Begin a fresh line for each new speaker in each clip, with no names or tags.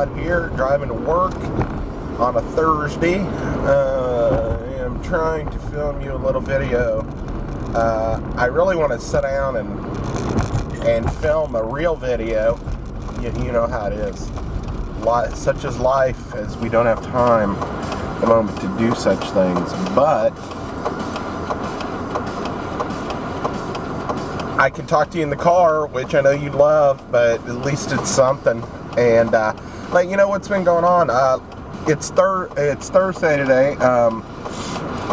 Sandamtod here, driving to work on a Thursday. I'm trying to film you a little video. I really want to sit down and film a real video. You know how it is. Such as life, as we don't have time at the moment to do such things. But I can talk to you in the car, which I know you love, but at least it's something. And let you know what's been going on. It's Thursday today.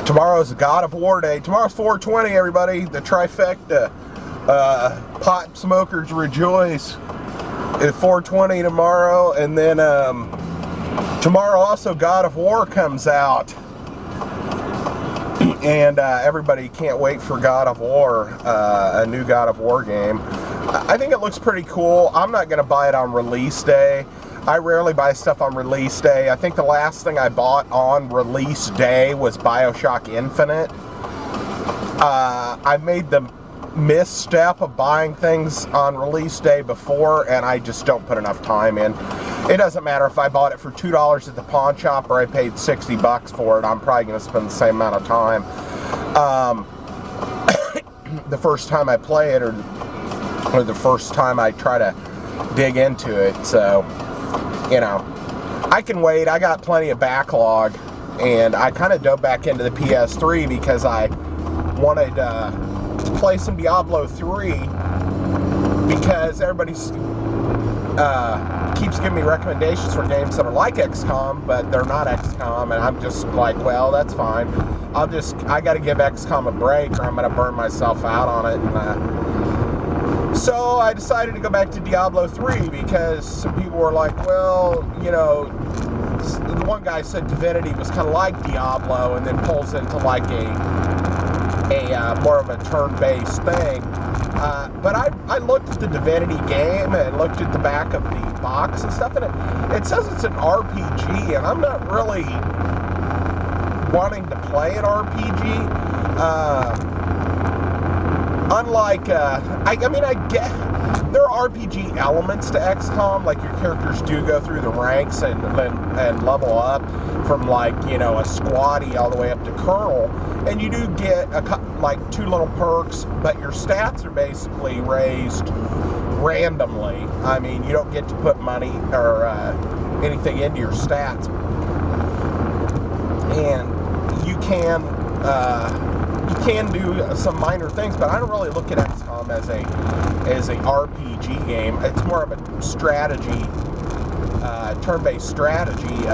Tomorrow's God of War Day. Tomorrow's 420, everybody. The trifecta. Pot smokers rejoice. It's 420 tomorrow, and then tomorrow also God of War comes out. And everybody can't wait for God of War, a new God of War game. I think it looks pretty cool. I'm not going to buy it on release day. I rarely buy stuff on release day. I think the last thing I bought on release day was BioShock Infinite. I've made the misstep of buying things on release day before, and I just don't put enough time in. It doesn't matter if I bought it for $2 at the pawn shop or I paid $60 for it. I'm probably going to spend the same amount of time the first time I play it, or the first time I try to dig into it. So, you know, I can wait. I got plenty of backlog, and I kind of dove back into the PS3 because I wanted to play some Diablo 3, because everybody's keeps giving me recommendations for games that are like XCOM, but they're not XCOM, and I'm just like, well, that's fine. I got to give XCOM a break, or I'm going to burn myself out on it. And so I decided to go back to Diablo 3, because some people were like, well, you know, the one guy said Divinity was kind of like Diablo, and then pulls into like a more of a turn-based thing. But I looked at the Divinity game and looked at the back of the box and stuff, and it says it's an RPG, and I'm not really wanting to play an RPG. Unlike, I mean, I get there are RPG elements to XCOM, like your characters do go through the ranks and level up from, like, you know, a squatty all the way up to colonel, and you do get like 2 little perks, but your stats are basically raised randomly. I mean, you don't get to put money or anything into your stats, and you can do some minor things, but I don't really look at XCOM as a RPG game. It's more of a strategy, turn-based strategy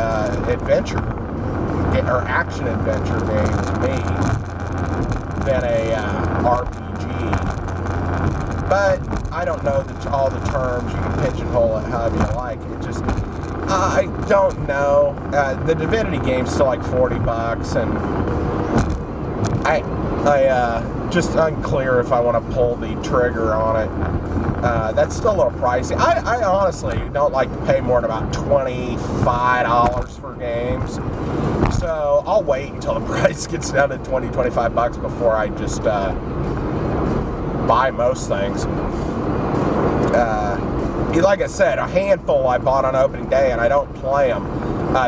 adventure or action adventure game to me than a RPG. But I don't know all the terms. You can pigeonhole it however you like. It just, I don't know. The Divinity game's still like $40, and I just unclear if I want to pull the trigger on it. That's still a little pricey. I honestly don't like to pay more than about $25 for games. So I'll wait until the price gets down to $20-25 before I just buy most things. Like I said, a handful I bought on opening day, and I don't play them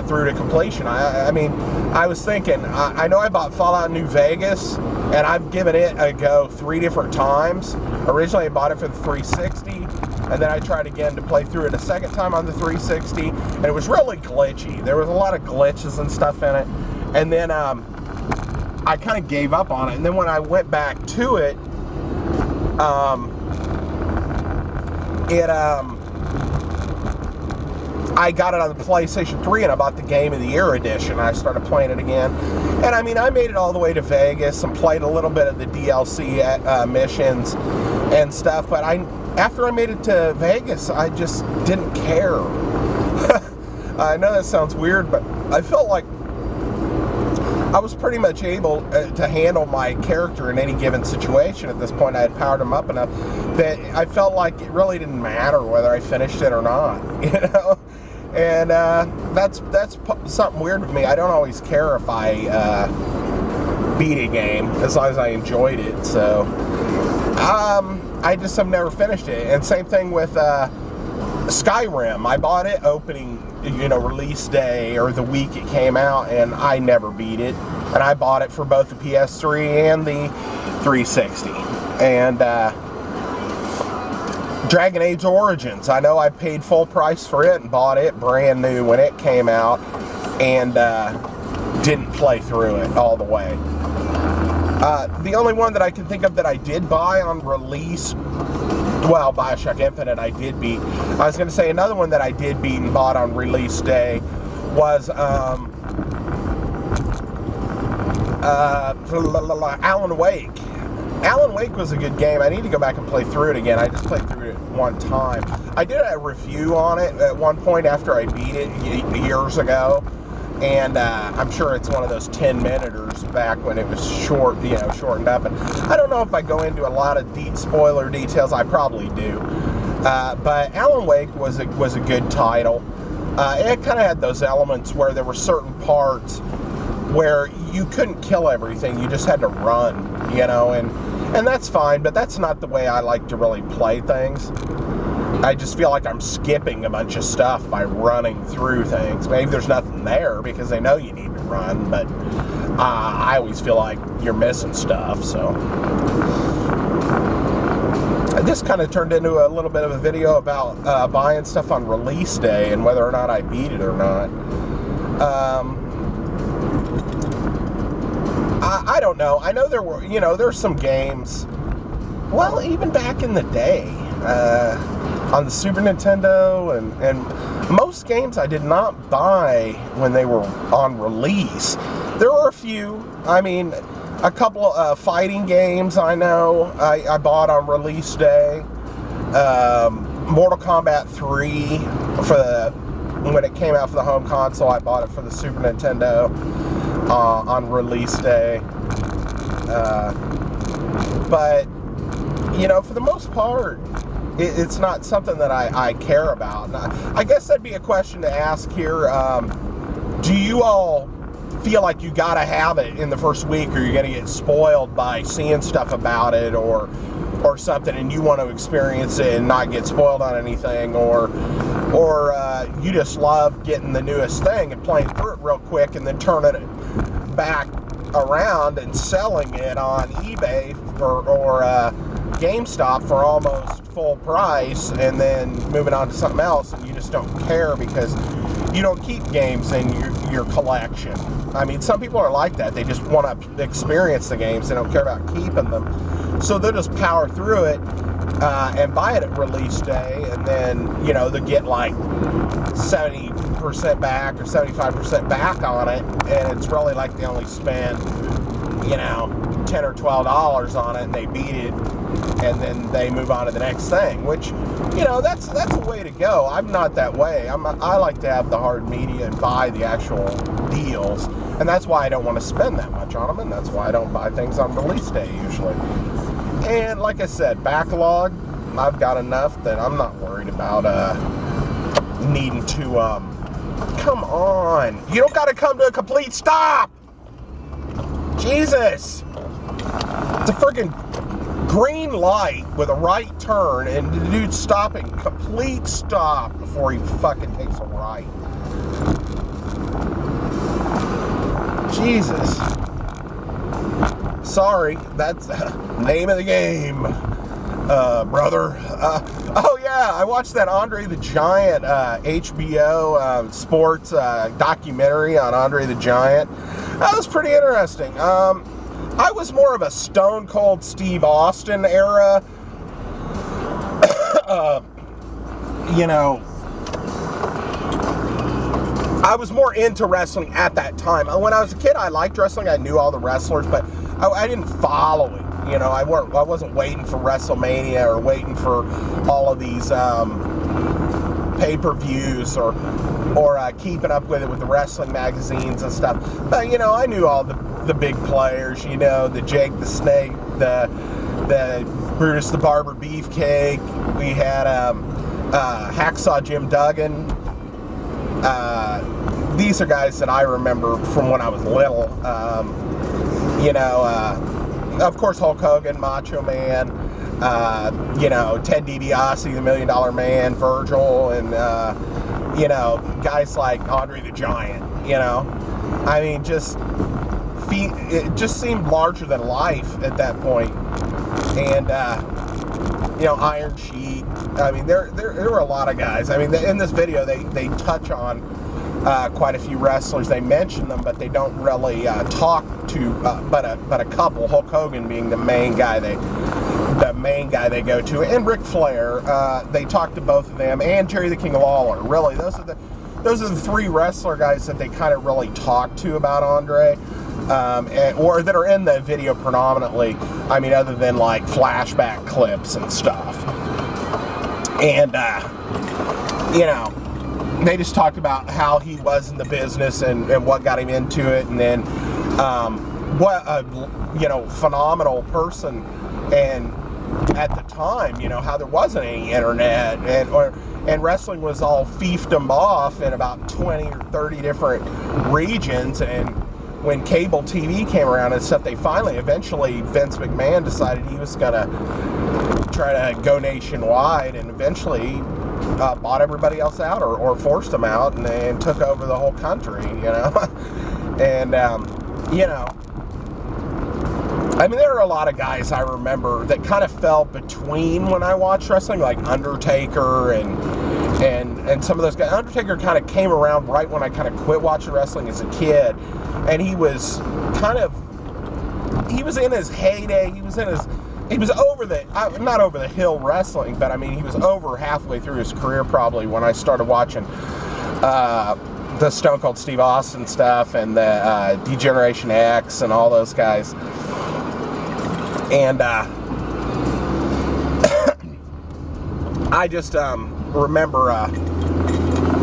through to completion. I mean, I was thinking, I know I bought Fallout New Vegas, and I've given it a go 3 different times. Originally, I bought it for the 360, and then I tried again to play through it a second time on the 360, and it was really glitchy. There was a lot of glitches and stuff in it, and then I kind of gave up on it. And then when I went back to it, I got it on the PlayStation 3, and I bought the Game of the Year edition. I started playing it again, and I mean, I made it all the way to Vegas and played a little bit of the DLC missions and stuff, but after I made it to Vegas, I just didn't care. I know that sounds weird, but I felt like I was pretty much able to handle my character in any given situation. At this point, I had powered him up enough that I felt like it really didn't matter whether I finished it or not, you know? And that's something weird with me. I don't always care if I beat a game, as long as I enjoyed it. So I just have never finished it. And same thing with Skyrim, I bought it opening, release day or the week it came out, and I never beat it. And I bought it for both the PS3 and the 360. And Dragon Age Origins, I know I paid full price for it and bought it brand new when it came out, and didn't play through it all the way. The only one that I can think of that I did buy on release, well, BioShock Infinite I did beat. I was going to say another one that I did beat and bought on release day was Alan Wake. Alan Wake was a good game. I need to go back and play through it again. I just played through it one time. I did a review on it at one point after I beat it years ago. And I'm sure it's one of those 10-minuters back when it was shortened up. And I don't know if I go into a lot of deep spoiler details. I probably do. But Alan Wake was a good title. It kind of had those elements where there were certain parts where you couldn't kill everything. You just had to run, and that's fine. But that's not the way I like to really play things. I just feel like I'm skipping a bunch of stuff by running through things. Maybe there's nothing there because they know you need to run, but I always feel like you're missing stuff, so. This kind of turned into a little bit of a video about buying stuff on release day and whether or not I beat it or not. I don't know. I know there were, there's some games, well, even back in the day, on the Super Nintendo, and most games I did not buy when they were on release. There were a few. I mean, a couple of fighting games I know I bought on release day. Mortal Kombat 3 when it came out for the home console, I bought it for the Super Nintendo on release day. But for the most part, it's not something that I care about. I guess that'd be a question to ask here. Do you all feel like you gotta have it in the first week, or you're gonna get spoiled by seeing stuff about it or something, and you want to experience it and not get spoiled on anything, or you just love getting the newest thing and playing through it real quick and then turning it back around and selling it on eBay or GameStop for almost full price, and then moving on to something else, and you just don't care because you don't keep games in your collection. I mean, some people are like that. They just want to experience the games. They don't care about keeping them. So they'll just power through it and buy it at release day, and then, they get like 70% back or 75% back on it, and it's really like they only spend, $10 or $12 on it, and they beat it, and then they move on to the next thing, which, that's the way to go. I'm not that way. I like to have the hard media and buy the actual deals, and that's why I don't want to spend that much on them, and that's why I don't buy things on release day usually. And like I said, backlog, I've got enough that I'm not worried about needing to, come on. You don't got to come to a complete stop. Jesus. It's a friggin' green light with a right turn, and the dude's stopping, complete stop, before he fucking takes a right. Jesus. Sorry, that's the name of the game, brother. Oh yeah, I watched that Andre the Giant HBO sports documentary on Andre the Giant. That was pretty interesting. I was more of a Stone Cold Steve Austin era, I was more into wrestling at that time. When I was a kid, I liked wrestling. I knew all the wrestlers, but I didn't follow it. I wasn't waiting for WrestleMania or waiting for all of these pay-per-views or keeping up with it with the wrestling magazines and stuff. But, I knew all the big players, the Jake the Snake, the Brutus the Barber Beefcake. We had Hacksaw Jim Duggan. These are guys that I remember from when I was little. Of course, Hulk Hogan, Macho Man. you know, Ted DiBiase, the $1 Million Man, Virgil, and you know, guys like Andre the Giant. You know, I mean, it just seemed larger than life at that point. And you know, Iron Sheik. I mean, there were a lot of guys. I mean, in this video, they touch on quite a few wrestlers. They mention them, but they don't really talk to but a couple. Hulk Hogan being the main guy they go to, and Ric Flair. They talk to both of them, and Jerry the King Lawler. Really, those are the three wrestler guys that they kind of really talk to about Andre. Or that are in the video predominantly. I mean, other than like flashback clips and stuff. And, you know, they just talked about how he was in the business and what got him into it. And then, what a, you know, phenomenal person. And at the time, you know, how there wasn't any internet and wrestling was all fiefdom off in about 20 or 30 different regions. And when cable TV came around and stuff, eventually Vince McMahon decided he was going to try to go nationwide, and eventually bought everybody else out or forced them out and took over the whole country, you know. And, you know, I mean, there are a lot of guys I remember that kind of fell between when I watched wrestling, like Undertaker and some of those guys. Undertaker kind of came around right when I kind of quit watching wrestling as a kid, and he was in his heyday. He was over not over the hill wrestling, but I mean, he was over halfway through his career probably when I started watching the Stone Cold Steve Austin stuff and the D-Generation X and all those guys. And I just remember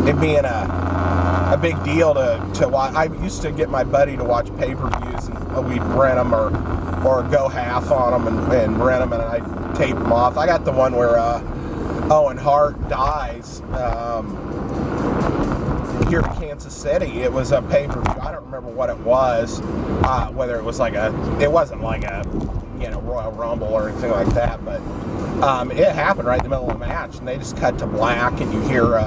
it being a big deal to watch. I used to get my buddy to watch pay-per-views, and we'd rent them or go half on them and rent them, and I'd tape them off. I got the one where Owen Hart dies here in Kansas City. It was a pay-per-view. I don't remember what it was, whether it was it wasn't like a, you know, Royal Rumble or anything like that, but it happened right in the middle of the match, and they just cut to black, and you hear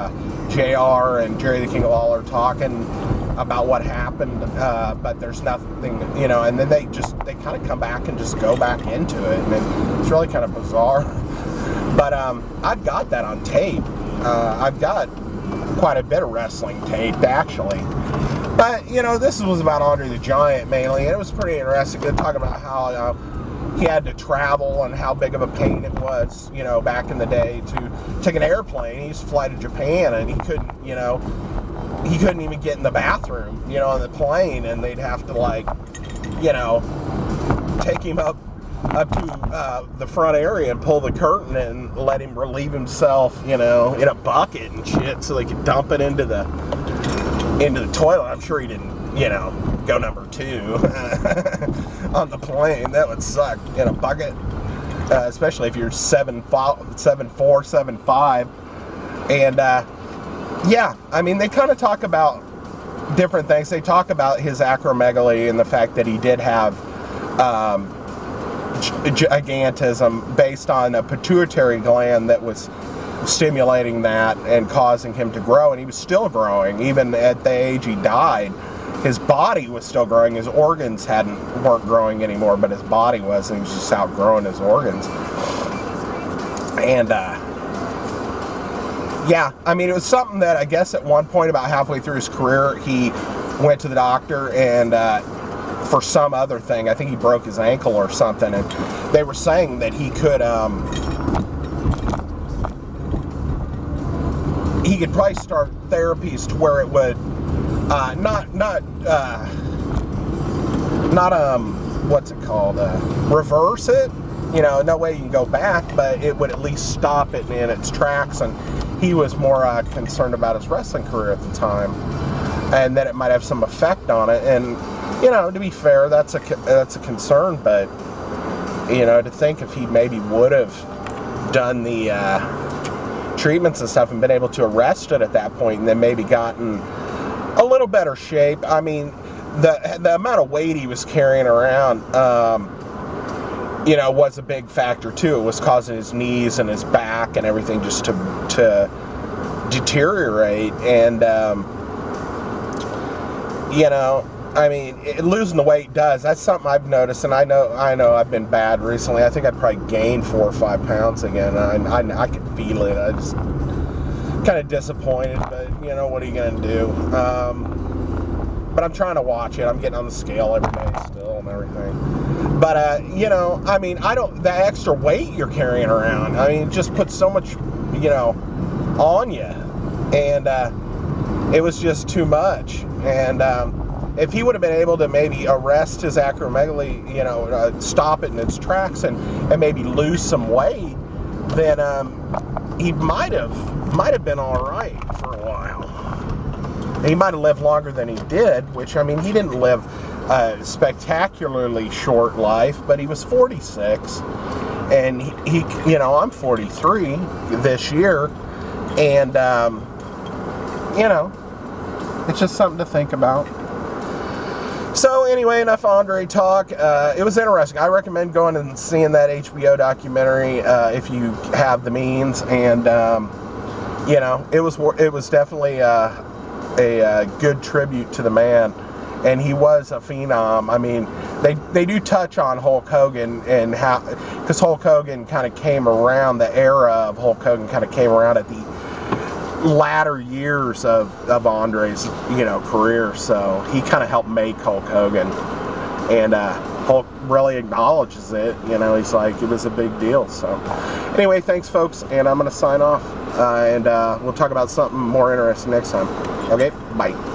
JR and Jerry the King Lawler talking about what happened, but there's nothing, you know, and then they kind of come back and just go back into it, and it's really kind of bizarre. But I've got that on tape. I've got quite a bit of wrestling taped, actually. But, you know, this was about Andre the Giant mainly, and it was pretty interesting to talk about how he had to travel and how big of a pain it was, you know, back in the day to take an airplane. He used to fly to Japan, and he couldn't even get in the bathroom, you know, on the plane, and they'd have to, like, you know, take him up to the front area and pull the curtain and let him relieve himself, you know, in a bucket and shit, so they could dump it into the toilet. I'm sure he didn't, you know, go number 2 on the plane. That would suck in a bucket, especially if you're 7'4", 7'5", and yeah, I mean, they kind of talk about different things. They talk about his acromegaly and the fact that he did have gigantism based on a pituitary gland that was stimulating that and causing him to grow, and he was still growing even at the age he died. His body was still growing. His organs weren't growing anymore, but his body was, and he was just outgrowing his organs. And yeah, I mean, it was something that I guess at one point about halfway through his career, he went to the doctor and for some other thing, I think he broke his ankle or something, and they were saying that he could probably start therapies to where it would what's it called, reverse it, you know, no way you can go back, but it would at least stop it in its tracks. And he was more concerned about his wrestling career at the time, and that it might have some effect on it. And, you know, to be fair, that's a concern, but, you know, to think if he maybe would have done the treatments and stuff and been able to arrest it at that point, and then maybe gotten a little better shape. I mean, the amount of weight he was carrying around, you know, was a big factor too. It was causing his knees and his back and everything just to deteriorate. And you know, I mean, losing the weight does. That's something I've noticed, and I know I've been bad recently. I think I'd probably gained 4 or 5 pounds again. I can feel it. I just kind of disappointed, but you know, what are you gonna do? But I'm trying to watch it. I'm getting on the scale every day still and everything. But you know, I mean, the extra weight you're carrying around, I mean, it just puts so much, you know, on you, and it was just too much. And if he would have been able to maybe arrest his acromegaly, you know, stop it in its tracks and maybe lose some weight, then he might have been all right for a while. He might have lived longer than he did, which, I mean, he didn't live a spectacularly short life, but he was 46, and he you know, I'm 43 this year, and you know, it's just something to think about. So anyway, enough Andre talk. It was interesting. I recommend going and seeing that HBO documentary if you have the means. And you know, it was definitely a good tribute to the man, and he was a phenom. I mean, they do touch on Hulk Hogan and how, because Hulk Hogan kind of came around, the era of Hulk Hogan kind of came around at the latter years of Andre's, you know, career. So he kind of helped make Hulk Hogan, and Hulk really acknowledges it. You know, he's like, it was a big deal. So anyway, thanks folks, and I'm gonna sign off, and we'll talk about something more interesting next time. Okay, bye.